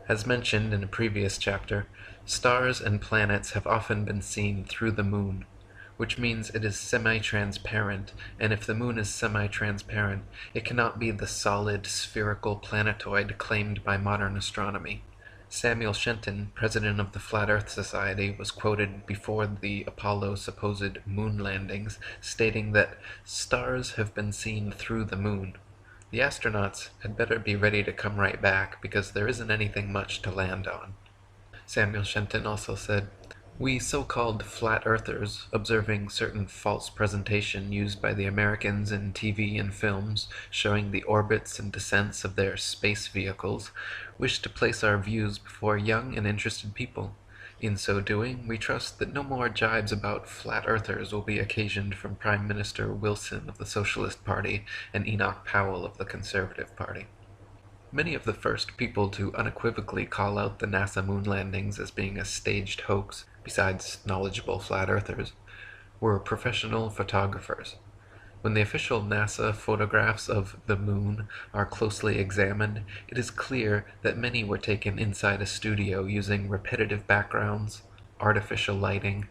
As mentioned in a previous chapter, stars and planets have often been seen through the moon, which means it is semi-transparent, and if the moon is semi-transparent, it cannot be the solid, spherical planetoid claimed by modern astronomy. Samuel Shenton, president of the Flat Earth Society, was quoted before the Apollo supposed moon landings, stating that stars have been seen through the moon. The astronauts had better be ready to come right back because there isn't anything much to land on. Samuel Shenton also said, "We so-called flat earthers, observing certain false presentation used by the Americans in TV and films showing the orbits and descents of their space vehicles, wish to place our views before young and interested people. In so doing, we trust that no more jibes about flat earthers will be occasioned from Prime Minister Wilson of the Socialist Party and Enoch Powell of the Conservative Party." Many of the first people to unequivocally call out the NASA moon landings as being a staged hoax, besides knowledgeable flat earthers, were professional photographers. When the official NASA photographs of the moon are closely examined, it is clear that many were taken inside a studio using repetitive backgrounds, artificial lighting,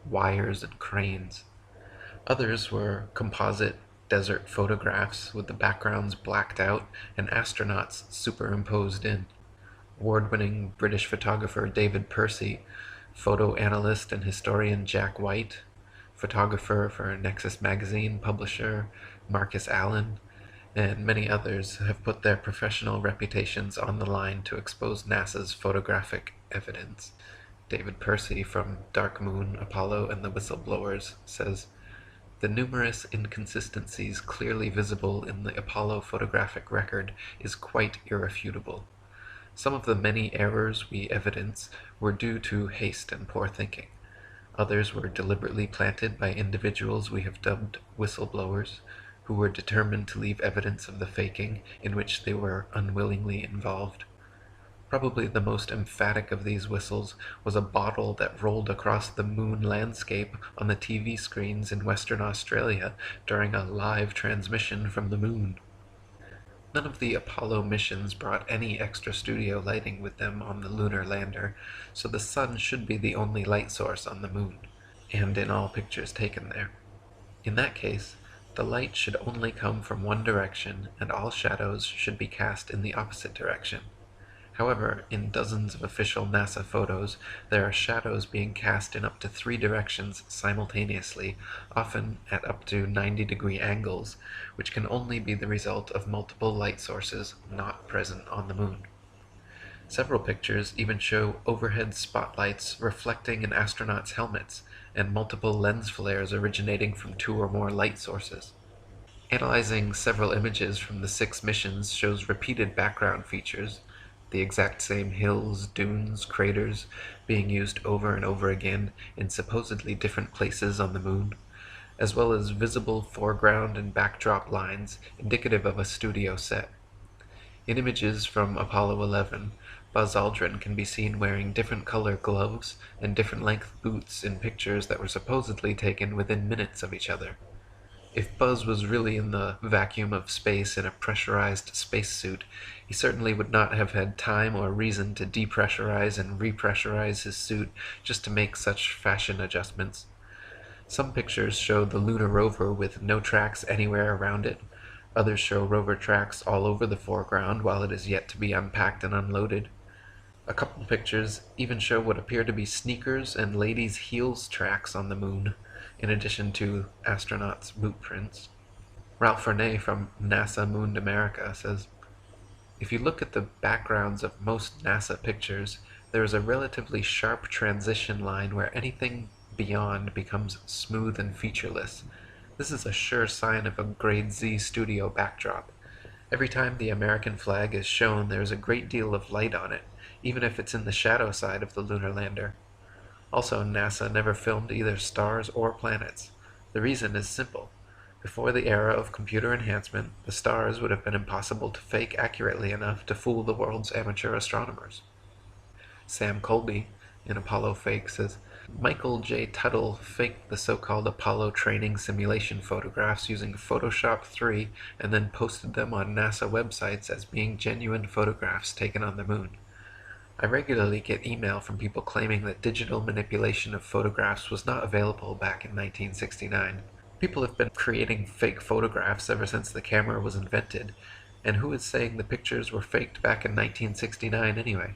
wires, and cranes. Others were composite desert photographs with the backgrounds blacked out and astronauts superimposed in. Award-winning British photographer David Percy, photo analyst and historian Jack White, photographer for Nexus magazine publisher Marcus Allen, and many others have put their professional reputations on the line to expose NASA's photographic evidence. David Percy from Dark Moon, Apollo, and the Whistleblowers says, "The numerous inconsistencies clearly visible in the Apollo photographic record is quite irrefutable. Some of the many errors we evidence were due to haste and poor thinking. Others were deliberately planted by individuals we have dubbed whistleblowers, who were determined to leave evidence of the faking in which they were unwillingly involved. Probably the most emphatic of these whistles was a bottle that rolled across the moon landscape on the TV screens in Western Australia during a live transmission from the moon. None of the Apollo missions brought any extra studio lighting with them on the lunar lander, so the sun should be the only light source on the moon, and in all pictures taken there. In that case, the light should only come from one direction, and all shadows should be cast in the opposite direction. However, in dozens of official NASA photos, there are shadows being cast in up to 3 directions simultaneously, often at up to 90-degree angles, which can only be the result of multiple light sources not present on the moon. Several pictures even show overhead spotlights reflecting in astronauts' helmets, and multiple lens flares originating from 2 or more light sources. Analyzing several images from the 6 missions shows repeated background features, the exact same hills, dunes, craters being used over and over again in supposedly different places on the moon, as well as visible foreground and backdrop lines indicative of a studio set. In images from Apollo 11, Buzz Aldrin can be seen wearing different color gloves and different length boots in pictures that were supposedly taken within minutes of each other. If Buzz was really in the vacuum of space in a pressurized spacesuit, he certainly would not have had time or reason to depressurize and repressurize his suit just to make such fashion adjustments. Some pictures show the lunar rover with no tracks anywhere around it. Others show rover tracks all over the foreground while it is yet to be unpacked and unloaded. A couple pictures even show what appear to be sneakers and ladies' heels tracks on the moon, in addition to astronauts' boot prints. Ralph Renee from NASA Mooned America says, "If you look at the backgrounds of most NASA pictures, there is a relatively sharp transition line where anything beyond becomes smooth and featureless. This is a sure sign of a grade Z studio backdrop. Every time the American flag is shown, there is a great deal of light on it, even if it's in the shadow side of the lunar lander. Also, NASA never filmed either stars or planets. The reason is simple. Before the era of computer enhancement, the stars would have been impossible to fake accurately enough to fool the world's amateur astronomers." Sam Colby, in Apollo Fake, says, "Michael J. Tuttle faked the so-called Apollo training simulation photographs using Photoshop 3 and then posted them on NASA websites as being genuine photographs taken on the moon. I regularly get email from people claiming that digital manipulation of photographs was not available back in 1969. People have been creating fake photographs ever since the camera was invented, and who is saying the pictures were faked back in 1969 anyway?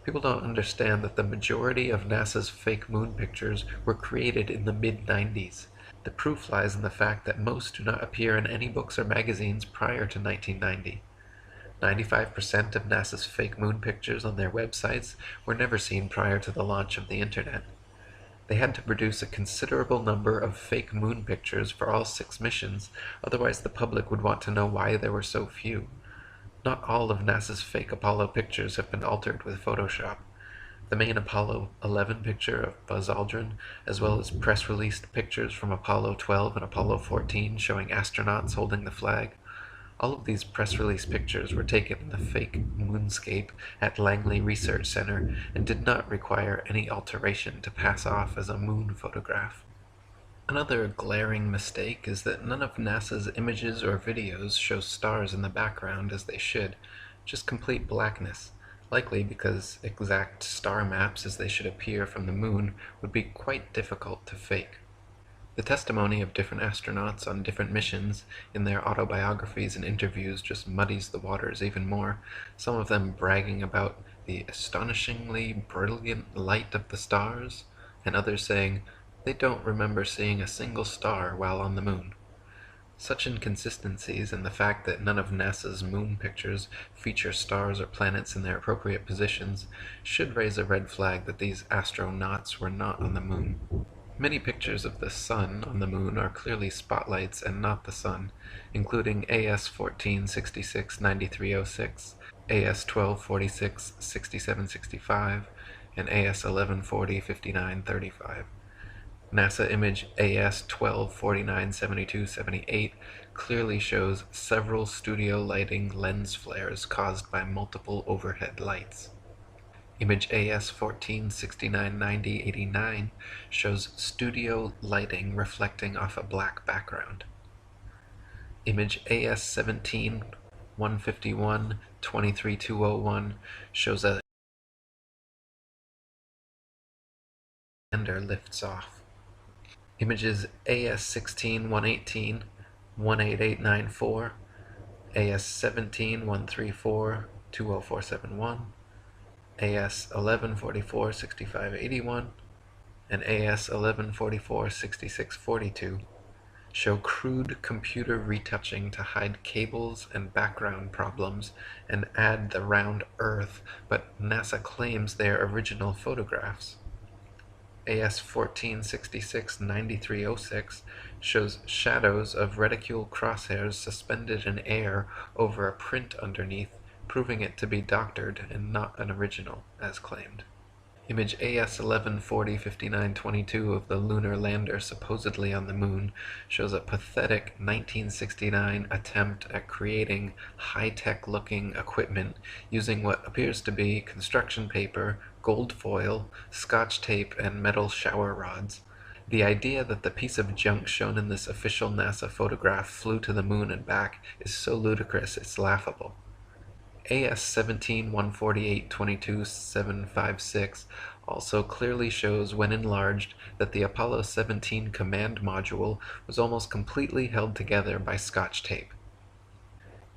People don't understand that the majority of NASA's fake moon pictures were created in the mid-90s. The proof lies in the fact that most do not appear in any books or magazines prior to 1990. 95% of NASA's fake moon pictures on their websites were never seen prior to the launch of the internet. They had to produce a considerable number of fake moon pictures for all 6 missions, otherwise the public would want to know why there were so few. Not all of NASA's fake Apollo pictures have been altered with Photoshop. The main Apollo 11 picture of Buzz Aldrin, as well as press-released pictures from Apollo 12 and Apollo 14 showing astronauts holding the flag. All of these press release pictures were taken in the fake moonscape at Langley Research Center and did not require any alteration to pass off as a moon photograph. Another glaring mistake is that none of NASA's images or videos show stars in the background as they should, just complete blackness, likely because exact star maps as they should appear from the moon would be quite difficult to fake. The testimony of different astronauts on different missions in their autobiographies and interviews just muddies the waters even more, some of them bragging about the astonishingly brilliant light of the stars, and others saying they don't remember seeing a single star while on the moon. Such inconsistencies and the fact that none of NASA's moon pictures feature stars or planets in their appropriate positions should raise a red flag that these astronauts were not on the moon. Many pictures of the sun on the moon are clearly spotlights and not the sun, including AS 1466 9306, AS 1246 6765, and AS 1140 5935. NASA image AS 1249 7278 clearly shows several studio lighting lens flares caused by multiple overhead lights. Image AS 1469 9089 shows studio lighting reflecting off a black background. Image AS 17 151 23201 shows a lander lifts off. Images AS 16 118 18894, AS 17 134 20471, AS 1144 6581, and AS 1144 6642 show crude computer retouching to hide cables and background problems and add the round Earth, but NASA claims they are original photographs. AS 1466 9306 shows shadows of reticule crosshairs suspended in air over a print underneath, proving it to be doctored and not an original, as claimed. Image AS 1140 5922 of the lunar lander supposedly on the moon shows a pathetic 1969 attempt at creating high-tech looking equipment using what appears to be construction paper, gold foil, scotch tape, and metal shower rods. The idea that the piece of junk shown in this official NASA photograph flew to the moon and back is so ludicrous it's laughable. AS 17 148 22 756 also clearly shows, when enlarged, that the Apollo 17 command module was almost completely held together by scotch tape.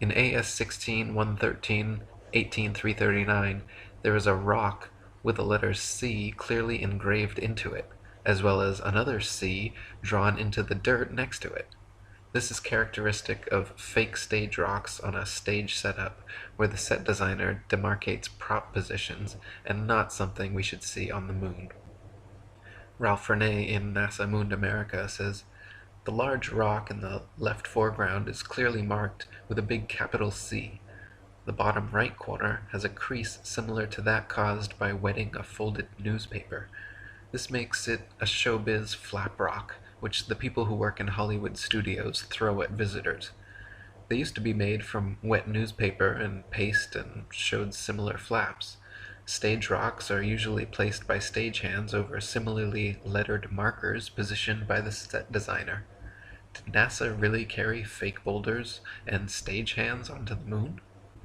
In AS 16 113 18 339, there is a rock with the letter C clearly engraved into it, as well as another C drawn into the dirt next to it. This is characteristic of fake stage rocks on a stage setup, where the set designer demarcates prop positions, and not something we should see on the moon. Ralph Renee in NASA Mooned America says, "The large rock in the left foreground is clearly marked with a big capital C. The bottom right corner has a crease similar to that caused by wetting a folded newspaper. This makes it a showbiz flap rock, which the people who work in Hollywood studios throw at visitors. They used to be made from wet newspaper and paste and showed similar flaps. Stage rocks are usually placed by stagehands over similarly lettered markers positioned by the set designer. Did NASA really carry fake boulders and stagehands onto the moon?"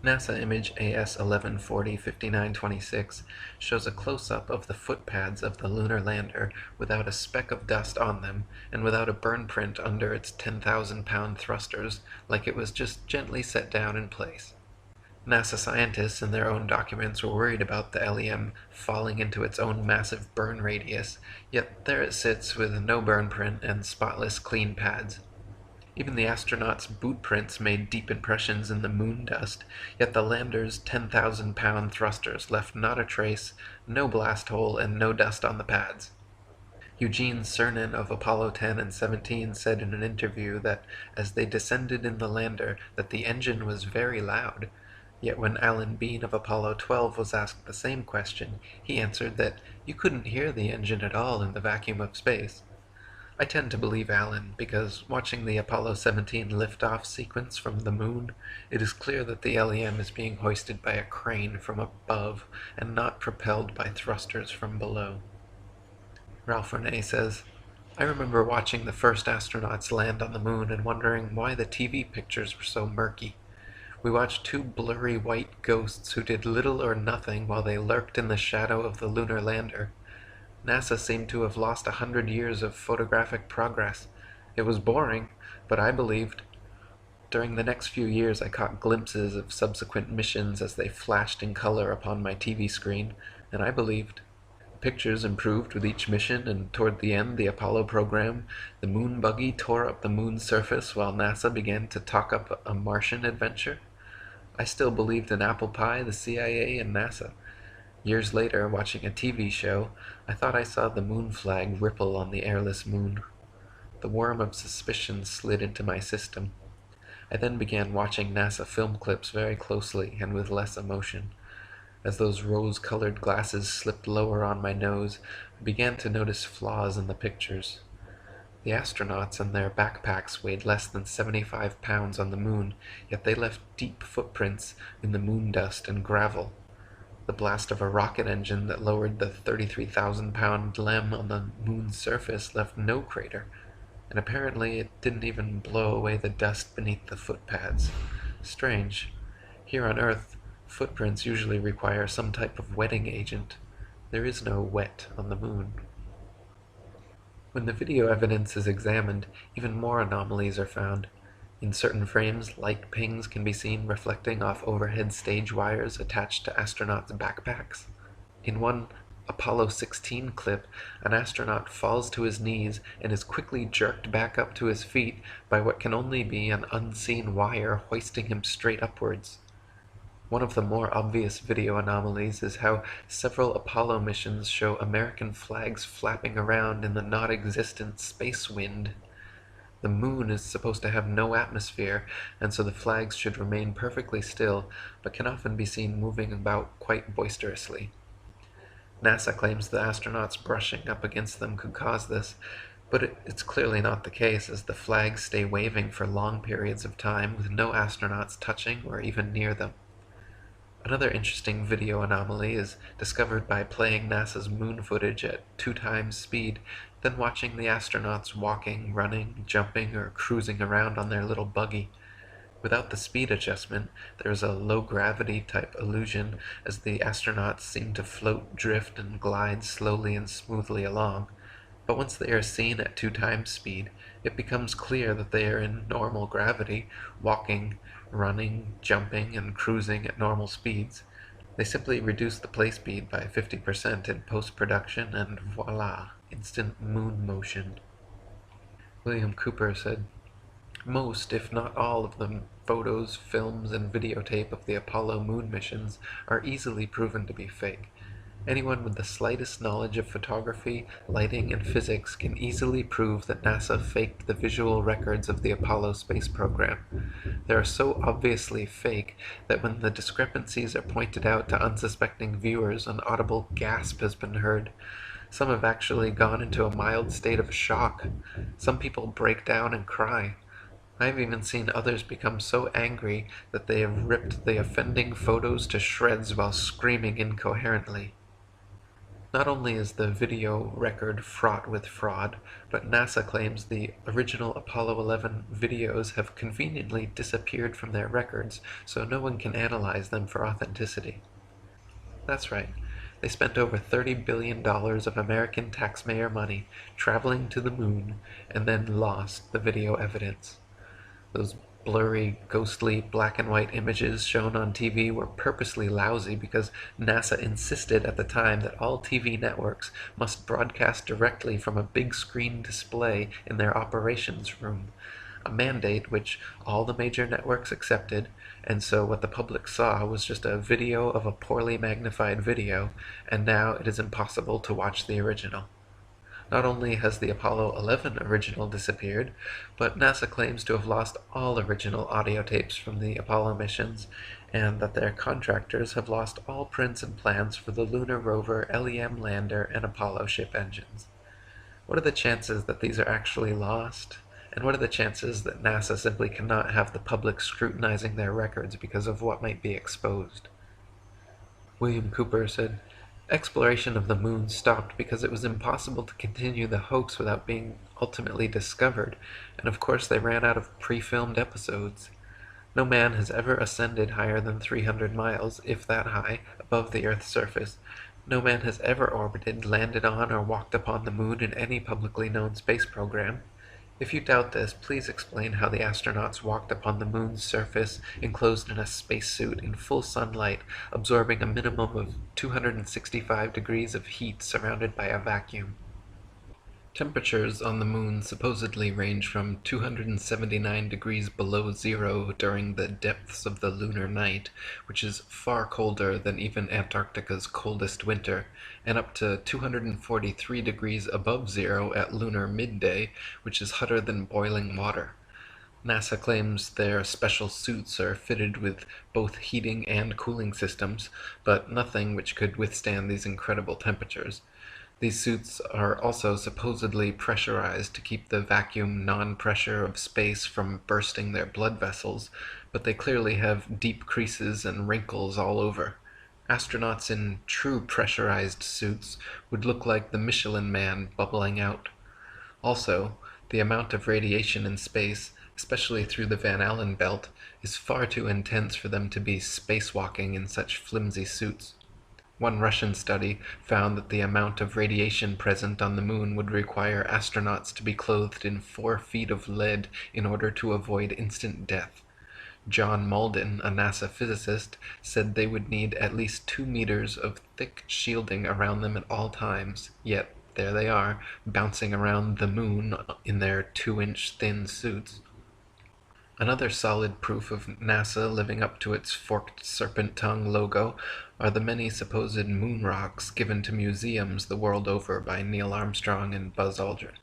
NASA image AS 1140-5926 shows a close-up of the footpads of the lunar lander without a speck of dust on them and without a burn print under its 10,000-pound thrusters, like it was just gently set down in place. NASA scientists in their own documents were worried about the LEM falling into its own massive burn radius, yet there it sits with no burn print and spotless clean pads. Even the astronauts' boot prints made deep impressions in the moon dust, yet the lander's 10,000-pound thrusters left not a trace, no blast hole, and no dust on the pads. Eugene Cernan of Apollo 10 and 17 said in an interview that as they descended in the lander that the engine was very loud, yet when Alan Bean of Apollo 12 was asked the same question, he answered that you couldn't hear the engine at all in the vacuum of space. I tend to believe Alan, because watching the Apollo 17 liftoff sequence from the moon, it is clear that the LEM is being hoisted by a crane from above and not propelled by thrusters from below. Ralph Renee says, I remember watching the first astronauts land on the moon and wondering why the TV pictures were so murky. We watched two blurry white ghosts who did little or nothing while they lurked in the shadow of the lunar lander. NASA seemed to have lost 100 years of photographic progress. It was boring, but I believed. During the next few years I caught glimpses of subsequent missions as they flashed in color upon my TV screen, and I believed. The pictures improved with each mission, and toward the end the Apollo program, the moon buggy tore up the moon's surface while NASA began to talk up a Martian adventure. I still believed in apple pie, the CIA, and NASA. Years later, watching a TV show, I thought I saw the moon flag ripple on the airless moon. The worm of suspicion slid into my system. I then began watching NASA film clips very closely and with less emotion. As those rose-colored glasses slipped lower on my nose, I began to notice flaws in the pictures. The astronauts and their backpacks weighed less than 75 pounds on the moon, yet they left deep footprints in the moon dust and gravel. The blast of a rocket engine that lowered the 33,000-pound LEM on the moon's surface left no crater, and apparently it didn't even blow away the dust beneath the footpads. Strange. Here on Earth, footprints usually require some type of wetting agent. There is no wet on the moon. When the video evidence is examined, even more anomalies are found. In certain frames, light pings can be seen reflecting off overhead stage wires attached to astronauts' backpacks. In one Apollo 16 clip, an astronaut falls to his knees and is quickly jerked back up to his feet by what can only be an unseen wire hoisting him straight upwards. One of the more obvious video anomalies is how several Apollo missions show American flags flapping around in the not-existent space wind. The moon is supposed to have no atmosphere, and so the flags should remain perfectly still, but can often be seen moving about quite boisterously. NASA claims the astronauts brushing up against them could cause this, but it's clearly not the case, as the flags stay waving for long periods of time with no astronauts touching or even near them. Another interesting video anomaly is discovered by playing NASA's moon footage at 2 times speed, then watching the astronauts walking, running, jumping, or cruising around on their little buggy. Without the speed adjustment, there is a low-gravity type illusion as the astronauts seem to float, drift, and glide slowly and smoothly along. But once they are seen at 2 times speed, it becomes clear that they are in normal gravity, walking, running, jumping, and cruising at normal speeds. They simply reduce the play speed by 50% in post-production, and voila, instant moon motion. William Cooper said, most, if not all, of the photos, films, and videotape of the Apollo moon missions are easily proven to be fake. Anyone with the slightest knowledge of photography, lighting, and physics can easily prove that NASA faked the visual records of the Apollo space program. They are so obviously fake that when the discrepancies are pointed out to unsuspecting viewers, an audible gasp has been heard. Some have actually gone into a mild state of shock. Some people break down and cry. I have even seen others become so angry that they have ripped the offending photos to shreds while screaming incoherently. Not only is the video record fraught with fraud, but NASA claims the original Apollo 11 videos have conveniently disappeared from their records, so no one can analyze them for authenticity. That's right. They spent over $30 billion of American taxpayer money traveling to the moon and then lost the video evidence. Those blurry, ghostly, black and white images shown on TV were purposely lousy because NASA insisted at the time that all TV networks must broadcast directly from a big screen display in their operations room, a mandate which all the major networks accepted, and so what the public saw was just a video of a poorly magnified video, and now it is impossible to watch the original. Not only has the Apollo 11 original disappeared, but NASA claims to have lost all original audio tapes from the Apollo missions, and that their contractors have lost all prints and plans for the lunar rover, LEM lander, and Apollo ship engines. What are the chances that these are actually lost? And what are the chances that NASA simply cannot have the public scrutinizing their records because of what might be exposed? William Cooper said, "Exploration of the moon stopped because it was impossible to continue the hoax without being ultimately discovered, and of course they ran out of pre-filmed episodes. No man has ever ascended higher than 300 miles, if that high, above the Earth's surface. No man has ever orbited, landed on, or walked upon the moon in any publicly known space program. If you doubt this, please explain how the astronauts walked upon the moon's surface enclosed in a spacesuit in full sunlight, absorbing a minimum of 265 degrees of heat surrounded by a vacuum. Temperatures on the moon supposedly range from 279 degrees below zero during the depths of the lunar night, which is far colder than even Antarctica's coldest winter, and up to 243 degrees above zero at lunar midday, which is hotter than boiling water. NASA claims their special suits are fitted with both heating and cooling systems, but nothing which could withstand these incredible temperatures. These suits are also supposedly pressurized to keep the vacuum non-pressure of space from bursting their blood vessels, but they clearly have deep creases and wrinkles all over. Astronauts in true pressurized suits would look like the Michelin Man bubbling out. Also, the amount of radiation in space, especially through the Van Allen belt, is far too intense for them to be spacewalking in such flimsy suits. One Russian study found that the amount of radiation present on the moon would require astronauts to be clothed in 4 feet of lead in order to avoid instant death. John Malden, a NASA physicist, said they would need at least 2 meters of thick shielding around them at all times, yet there they are, bouncing around the moon in their 2-inch thin suits. Another solid proof of NASA living up to its forked serpent tongue logo are the many supposed moon rocks given to museums the world over by Neil Armstrong and Buzz Aldrin.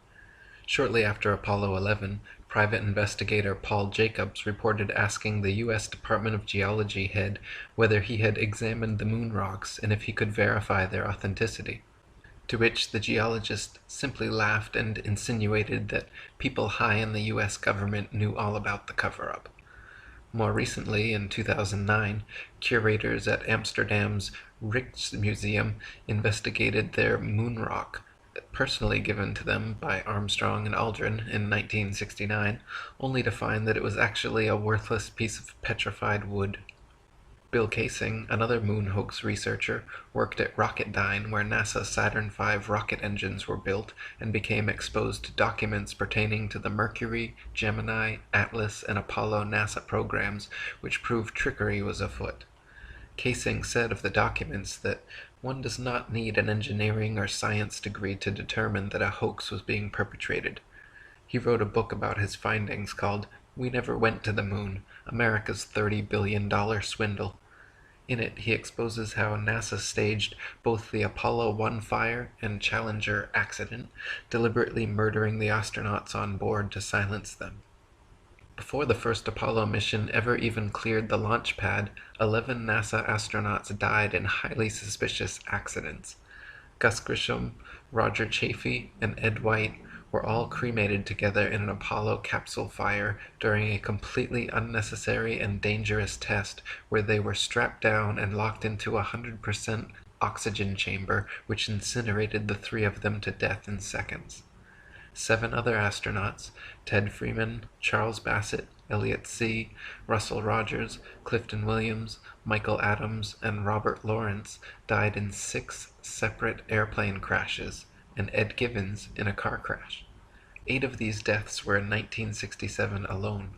Shortly after Apollo 11, private investigator Paul Jacobs reported asking the U.S. Department of Geology head whether he had examined the moon rocks and if he could verify their authenticity. To which the geologist simply laughed and insinuated that people high in the U.S. government knew all about the cover-up. More recently, in 2009, curators at Amsterdam's Rijksmuseum investigated their moon rock, personally given to them by Armstrong and Aldrin in 1969, only to find that it was actually a worthless piece of petrified wood. Bill Kaysing, another moon hoax researcher, worked at Rocketdyne, where NASA's Saturn V rocket engines were built, and became exposed to documents pertaining to the Mercury, Gemini, Atlas, and Apollo NASA programs, which proved trickery was afoot. Kaysing said of the documents that one does not need an engineering or science degree to determine that a hoax was being perpetrated. He wrote a book about his findings called "We Never Went to the Moon, America's $30 billion Swindle." In it, he exposes how NASA staged both the Apollo 1 fire and Challenger accident, deliberately murdering the astronauts on board to silence them. Before the first Apollo mission ever even cleared the launch pad, 11 NASA astronauts died in highly suspicious accidents. Gus Grissom, Roger Chaffee, and Ed White were all cremated together in an Apollo capsule fire during a completely unnecessary and dangerous test where they were strapped down and locked into 100% oxygen chamber which incinerated the 3 of them to death in seconds. 7 other astronauts, Ted Freeman, Charles Bassett, Elliot C., Russell Rogers, Clifton Williams, Michael Adams, and Robert Lawrence, died in 6 separate airplane crashes, and Ed Givens in a car crash. 8 of these deaths were in 1967 alone.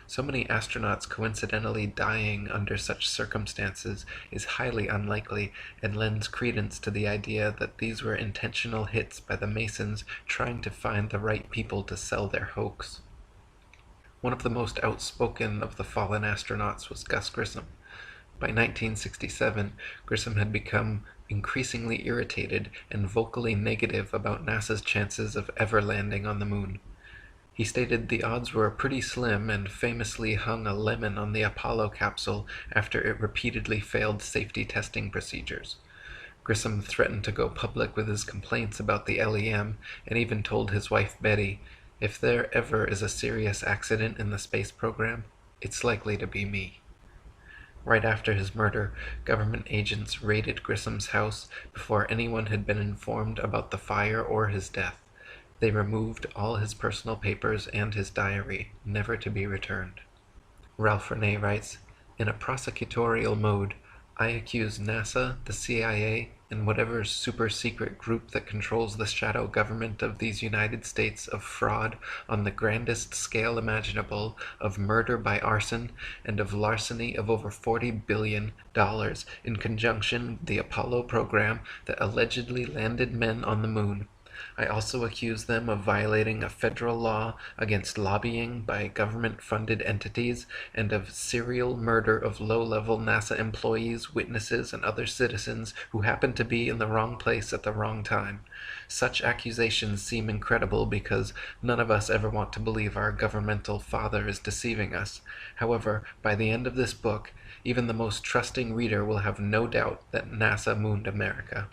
So many astronauts coincidentally dying under such circumstances is highly unlikely and lends credence to the idea that these were intentional hits by the Masons trying to find the right people to sell their hoax. One of the most outspoken of the fallen astronauts was Gus Grissom. By 1967, Grissom had become increasingly irritated and vocally negative about NASA's chances of ever landing on the moon. He stated the odds were pretty slim and famously hung a lemon on the Apollo capsule after it repeatedly failed safety testing procedures. Grissom threatened to go public with his complaints about the LEM and even told his wife Betty, "If there ever is a serious accident in the space program, it's likely to be me." Right after his murder, government agents raided Grissom's house before anyone had been informed about the fire or his death. They removed all his personal papers and his diary, never to be returned. Ralph Renee writes, "In a prosecutorial mode, I accuse NASA, the CIA, and whatever super-secret group that controls the shadow government of these United States of fraud on the grandest scale imaginable, of murder by arson, and of larceny of over $40 billion in conjunction with the Apollo program that allegedly landed men on the moon. I also accuse them of violating a federal law against lobbying by government-funded entities and of serial murder of low-level NASA employees, witnesses, and other citizens who happen to be in the wrong place at the wrong time. Such accusations seem incredible because none of us ever want to believe our governmental father is deceiving us. However, by the end of this book, even the most trusting reader will have no doubt that NASA mooned America."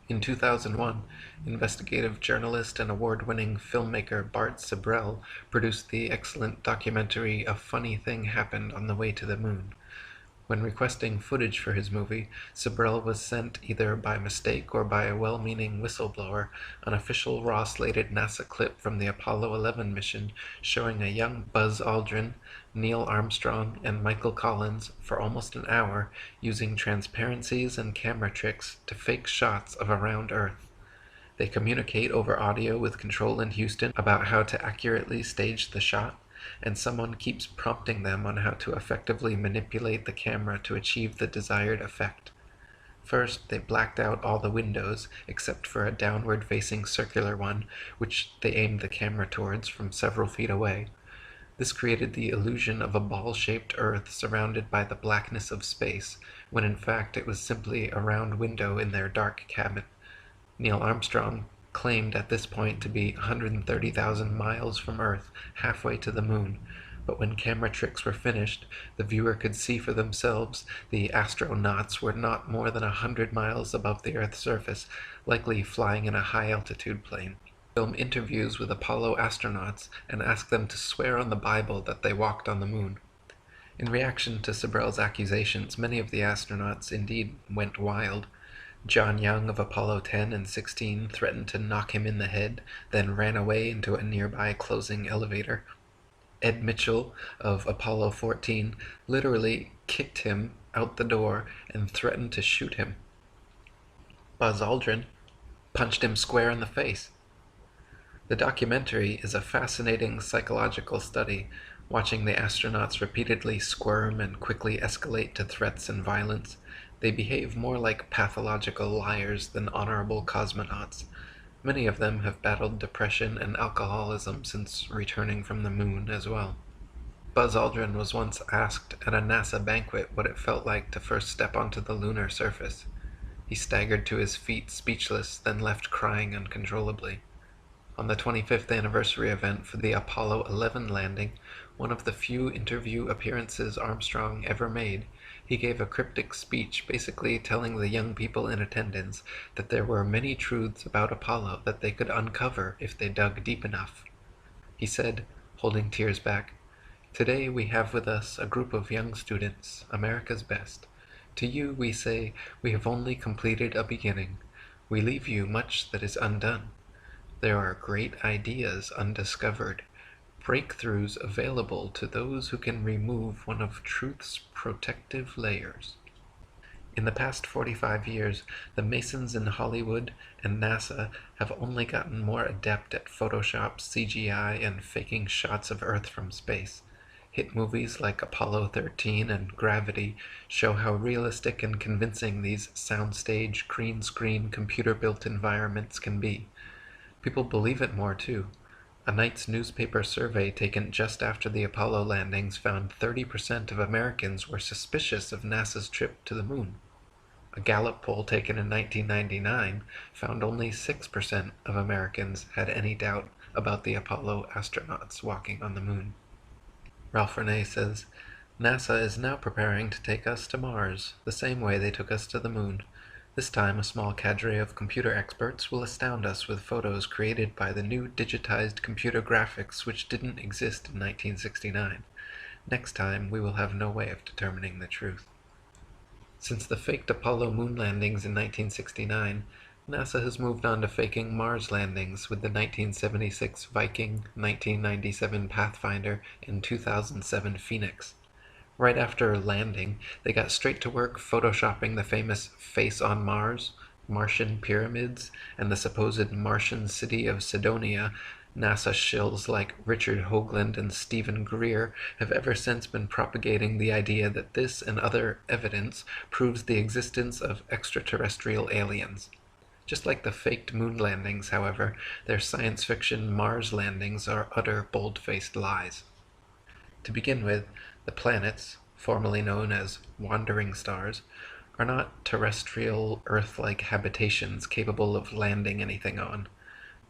In 2001, investigative journalist and award-winning filmmaker Bart Sibrel produced the excellent documentary A Funny Thing Happened on the Way to the Moon. When requesting footage for his movie, Sibrel was sent, either by mistake or by a well-meaning whistleblower, an official raw-slated NASA clip from the Apollo 11 mission showing a young Buzz Aldrin, Neil Armstrong, and Michael Collins for almost an hour using transparencies and camera tricks to fake shots of a round Earth. They communicate over audio with control in Houston about how to accurately stage the shot, and someone keeps prompting them on how to effectively manipulate the camera to achieve the desired effect. First, they blacked out all the windows, except for a downward-facing circular one, which they aimed the camera towards from several feet away. This created the illusion of a ball-shaped Earth surrounded by the blackness of space, when in fact it was simply a round window in their dark cabin. Neil Armstrong claimed at this point to be 130,000 miles from Earth, halfway to the moon, but when camera tricks were finished, the viewer could see for themselves the astronauts were not more than 100 miles above the Earth's surface, likely flying in a high-altitude plane. Film interviews with Apollo astronauts and asked them to swear on the Bible that they walked on the moon. In reaction to Sibrel's accusations, many of the astronauts indeed went wild. John Young of Apollo 10 and 16 threatened to knock him in the head, then ran away into a nearby closing elevator. Ed Mitchell of Apollo 14 literally kicked him out the door and threatened to shoot him. Buzz Aldrin punched him square in the face. The documentary is a fascinating psychological study, watching the astronauts repeatedly squirm and quickly escalate to threats and violence. They behave more like pathological liars than honorable cosmonauts. Many of them have battled depression and alcoholism since returning from the moon as well. Buzz Aldrin was once asked at a NASA banquet what it felt like to first step onto the lunar surface. He staggered to his feet speechless, then left crying uncontrollably. On the 25th anniversary event for the Apollo 11 landing, one of the few interview appearances Armstrong ever made, he gave a cryptic speech basically telling the young people in attendance that there were many truths about Apollo that they could uncover if they dug deep enough. He said, holding tears back, "Today we have with us a group of young students, America's best. To you we say, we have only completed a beginning. We leave you much that is undone. There are great ideas undiscovered, breakthroughs available to those who can remove one of truth's protective layers. In the past 45 years, the Masons in Hollywood and NASA have only gotten more adept at Photoshop, CGI, and faking shots of Earth from space. Hit movies like Apollo 13 and Gravity show how realistic and convincing these soundstage, green screen, computer-built environments can be. People believe it more, too. A night's newspaper survey taken just after the Apollo landings found 30% of Americans were suspicious of NASA's trip to the moon. A Gallup poll taken in 1999 found only 6% of Americans had any doubt about the Apollo astronauts walking on the moon. Ralph Renee says, NASA is now preparing to take us to Mars, the same way they took us to the moon. This time, a small cadre of computer experts will astound us with photos created by the new digitized computer graphics which didn't exist in 1969. Next time, we will have no way of determining the truth. Since the faked Apollo moon landings in 1969, NASA has moved on to faking Mars landings with the 1976 Viking, 1997 Pathfinder, and 2007 Phoenix. Right after landing, they got straight to work photoshopping the famous face on Mars, Martian pyramids, and the supposed Martian city of Cydonia. NASA shills like Richard Hoagland and Stephen Greer have ever since been propagating the idea that this and other evidence proves the existence of extraterrestrial aliens. Just like the faked moon landings, however, their science fiction Mars landings are utter bold-faced lies. To begin with, the planets, formerly known as wandering stars, are not terrestrial, Earth-like habitations capable of landing anything on.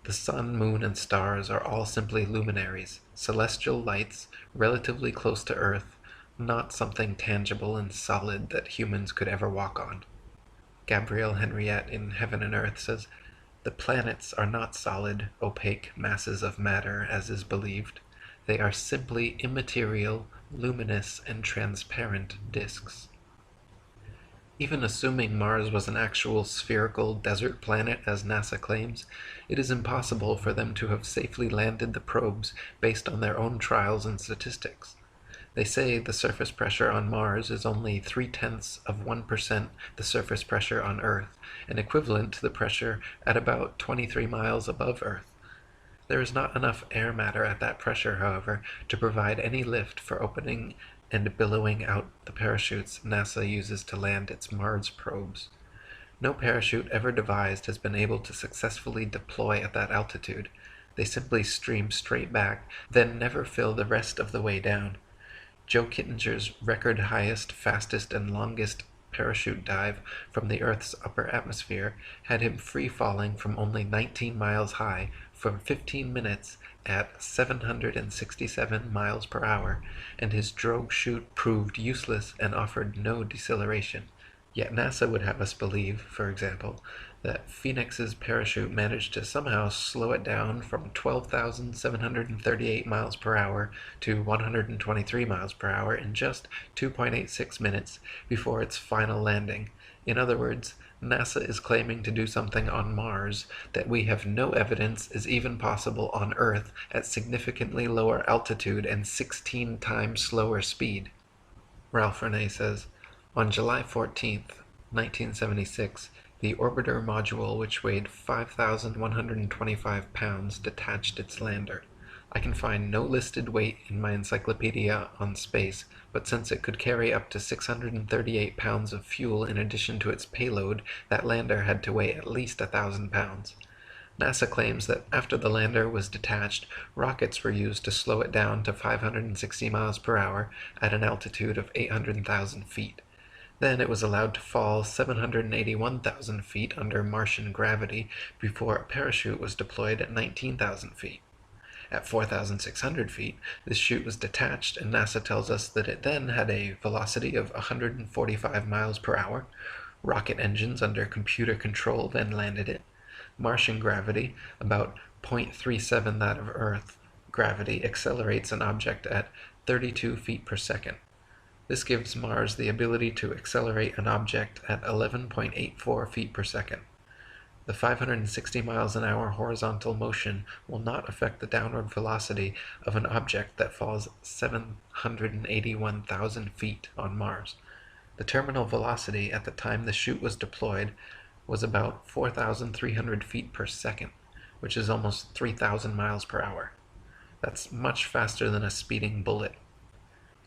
The sun, moon, and stars are all simply luminaries, celestial lights, relatively close to Earth, not something tangible and solid that humans could ever walk on. Gabrielle Henriette in Heaven and Earth says, "The planets are not solid, opaque masses of matter, as is believed. They are simply immaterial, luminous, and transparent disks." Even assuming Mars was an actual spherical desert planet, as NASA claims, it is impossible for them to have safely landed the probes based on their own trials and statistics. They say the surface pressure on Mars is only 0.3% the surface pressure on Earth, and equivalent to the pressure at about 23 miles above Earth. There is not enough air matter at that pressure, however, to provide any lift for opening and billowing out the parachutes NASA uses to land its Mars probes. No parachute ever devised has been able to successfully deploy at that altitude. They simply stream straight back, then never fill the rest of the way down. Joe Kittinger's record highest, fastest, and longest parachute dive from the Earth's upper atmosphere had him free-falling from only 19 miles high for 15 minutes at 767 miles per hour, and his drogue chute proved useless and offered no deceleration. Yet NASA would have us believe, for example, that Phoenix's parachute managed to somehow slow it down from 12,738 miles per hour to 123 miles per hour in just 2.86 minutes before its final landing. In other words, NASA is claiming to do something on Mars that we have no evidence is even possible on Earth at significantly lower altitude and 16 times slower speed. Ralph Renee says, on July 14th, 1976, the orbiter module, which weighed 5,125 pounds, detached its lander. I can find no listed weight in my encyclopedia on space, but since it could carry up to 638 pounds of fuel in addition to its payload, that lander had to weigh at least 1,000 pounds. NASA claims that after the lander was detached, rockets were used to slow it down to 560 miles per hour at an altitude of 800,000 feet. Then it was allowed to fall 781,000 feet under Martian gravity before a parachute was deployed at 19,000 feet. At 4,600 feet, this chute was detached, and NASA tells us that it then had a velocity of 145 miles per hour. Rocket engines under computer control then landed it. Martian gravity, about 0.37 that of Earth gravity, accelerates an object at 32 feet per second. This gives Mars the ability to accelerate an object at 11.84 feet per second. The 560 miles an hour horizontal motion will not affect the downward velocity of an object that falls 781,000 feet on Mars. The terminal velocity at the time the chute was deployed was about 4,300 feet per second, which is almost 3,000 miles per hour. That's much faster than a speeding bullet.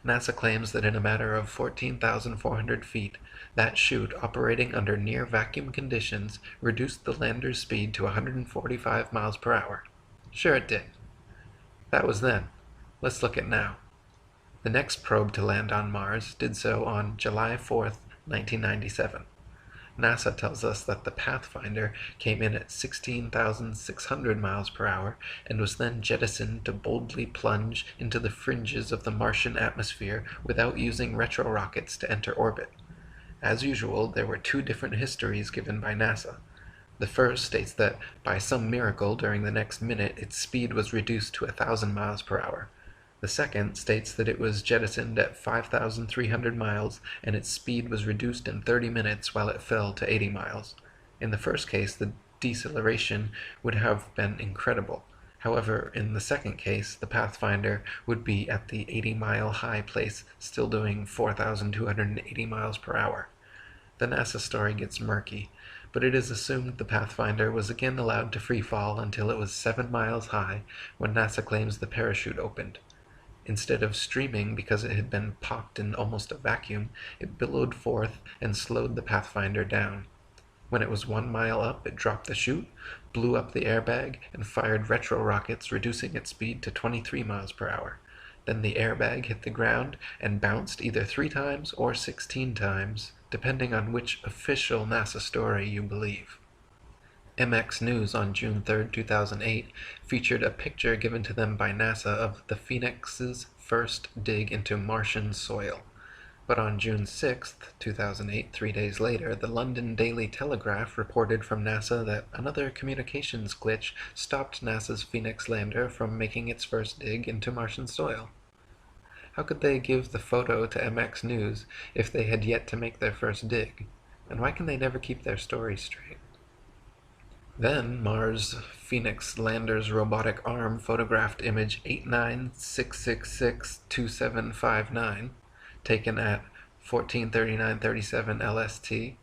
NASA claims that in a matter of 14,400 feet, that chute, operating under near vacuum conditions, reduced the lander's speed to 145 miles per hour. Sure it did. That was then. Let's look at now. The next probe to land on Mars did so on July 4th, 1997. NASA tells us that the Pathfinder came in at 16,600 miles per hour and was then jettisoned to boldly plunge into the fringes of the Martian atmosphere without using retro-rockets to enter orbit. As usual, there were two different histories given by NASA. The first states that, by some miracle, during the next minute, its speed was reduced to 1,000 miles per hour. The second states that it was jettisoned at 5,300 miles and its speed was reduced in 30 minutes while it fell to 80 miles. In the first case, the deceleration would have been incredible. However, in the second case, the Pathfinder would be at the 80-mile high place, still doing 4,280 miles per hour. The NASA story gets murky, but it is assumed the Pathfinder was again allowed to free fall until it was 7 miles high, when NASA claims the parachute opened. Instead of streaming because it had been popped in almost a vacuum, it billowed forth and slowed the Pathfinder down. When it was 1 mile up, it dropped the chute, blew up the airbag, and fired retro-rockets, reducing its speed to 23 miles per hour. Then the airbag hit the ground and bounced either 3 times or 16 times, depending on which official NASA story you believe. MX News on June 3, 2008, featured a picture given to them by NASA of the Phoenix's first dig into Martian soil. But on June 6, 2008, 3 days later, the London Daily Telegraph reported from NASA that another communications glitch stopped NASA's Phoenix lander from making its first dig into Martian soil. How could they give the photo to MX News if they had yet to make their first dig? And why can they never keep their story straight? Then, Mars Phoenix lander's robotic arm photographed image 896662759, taken at 143937 LST,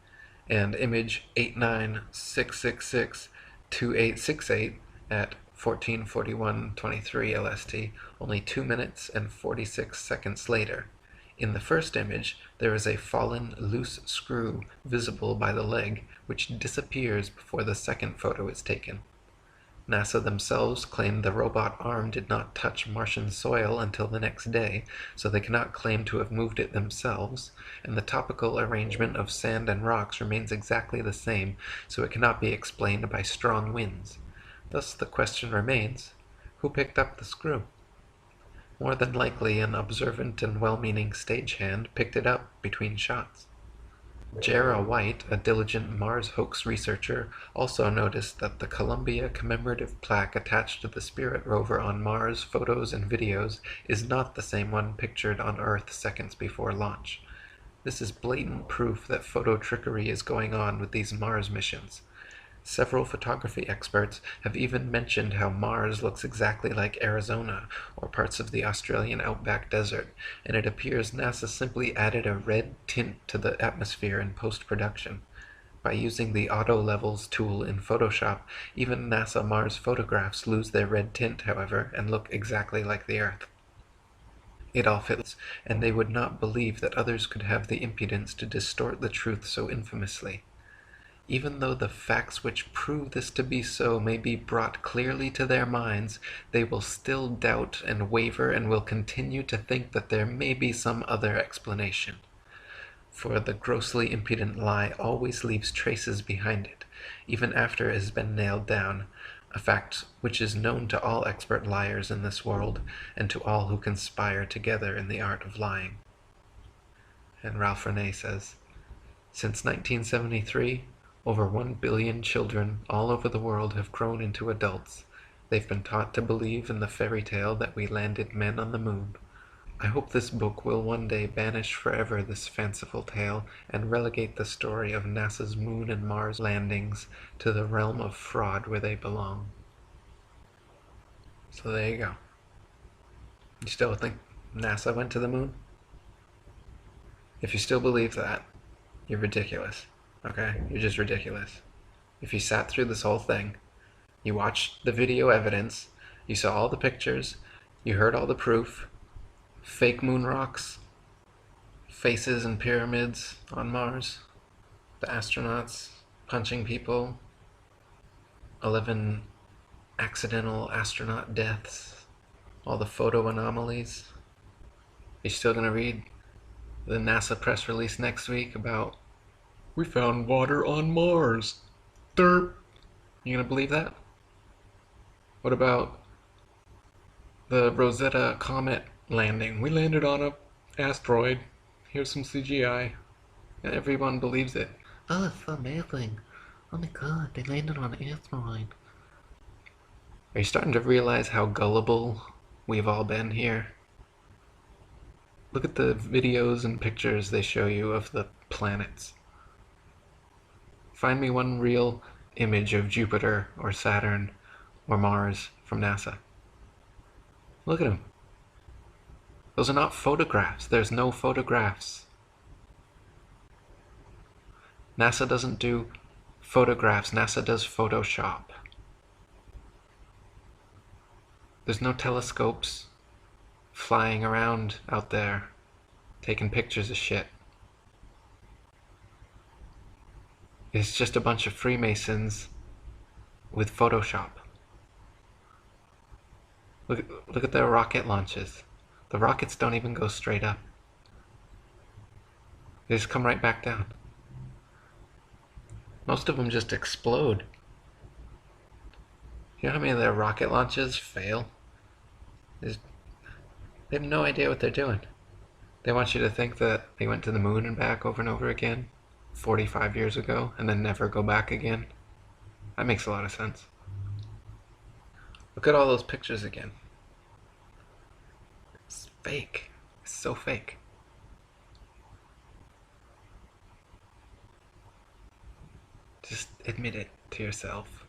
and image 896662868 at 144123 LST, only 2 minutes and 46 seconds later. In the first image, there is a fallen loose screw visible by the leg, which disappears before the second photo is taken. NASA themselves claim the robot arm did not touch Martian soil until the next day, so they cannot claim to have moved it themselves, and the topical arrangement of sand and rocks remains exactly the same, so it cannot be explained by strong winds. Thus the question remains, who picked up the screw? More than likely, an observant and well-meaning stagehand picked it up between shots. Jara White, a diligent Mars hoax researcher, also noticed that the Columbia commemorative plaque attached to the Spirit rover on Mars photos and videos is not the same one pictured on Earth seconds before launch. This is blatant proof that photo trickery is going on with these Mars missions. Several photography experts have even mentioned how Mars looks exactly like Arizona or parts of the Australian outback desert, and it appears NASA simply added a red tint to the atmosphere in post-production. By using the Auto Levels tool in Photoshop, even NASA Mars photographs lose their red tint, however, and look exactly like the Earth. It all fits, and they would not believe that others could have the impudence to distort the truth so infamously. Even though the facts which prove this to be so may be brought clearly to their minds, they will still doubt and waver and will continue to think that there may be some other explanation. For the grossly impudent lie always leaves traces behind it, even after it has been nailed down, a fact which is known to all expert liars in this world, and to all who conspire together in the art of lying. And Ralph Renee says, since 1973, over 1 billion children all over the world have grown into adults. They've been taught to believe in the fairy tale that we landed men on the moon. I hope this book will one day banish forever this fanciful tale and relegate the story of NASA's Moon and Mars landings to the realm of fraud where they belong. So there you go. You still think NASA went to the moon? If you still believe that, you're ridiculous. Okay? You're just ridiculous. If you sat through this whole thing, you watched the video evidence, you saw all the pictures, you heard all the proof, fake moon rocks, faces and pyramids on Mars, the astronauts punching people, 11 accidental astronaut deaths, all the photo anomalies. You're still gonna read the NASA press release next week about, we found water on Mars. Derp. You gonna believe that? What about the Rosetta Comet landing? We landed on a asteroid. Here's some CGI. And everyone believes it. Oh, it's so amazing. Oh my god, they landed on an asteroid. Are you starting to realize how gullible we've all been here? Look at the videos and pictures they show you of the planets. Find me one real image of Jupiter or Saturn or Mars from NASA. Look at them. Those are not photographs. There's no photographs. NASA doesn't do photographs. NASA does Photoshop. There's no telescopes flying around out there taking pictures of shit. It's just a bunch of Freemasons with Photoshop. Look at their rocket launches. The rockets don't even go straight up. They just come right back down. Most of them just explode. You know how many of their rocket launches fail? They have no idea what they're doing. They want you to think that they went to the moon and back over and over again 45 years ago and then never go back again. That makes a lot of sense. Look at all those pictures again. It's fake. It's so fake. Just admit it to yourself.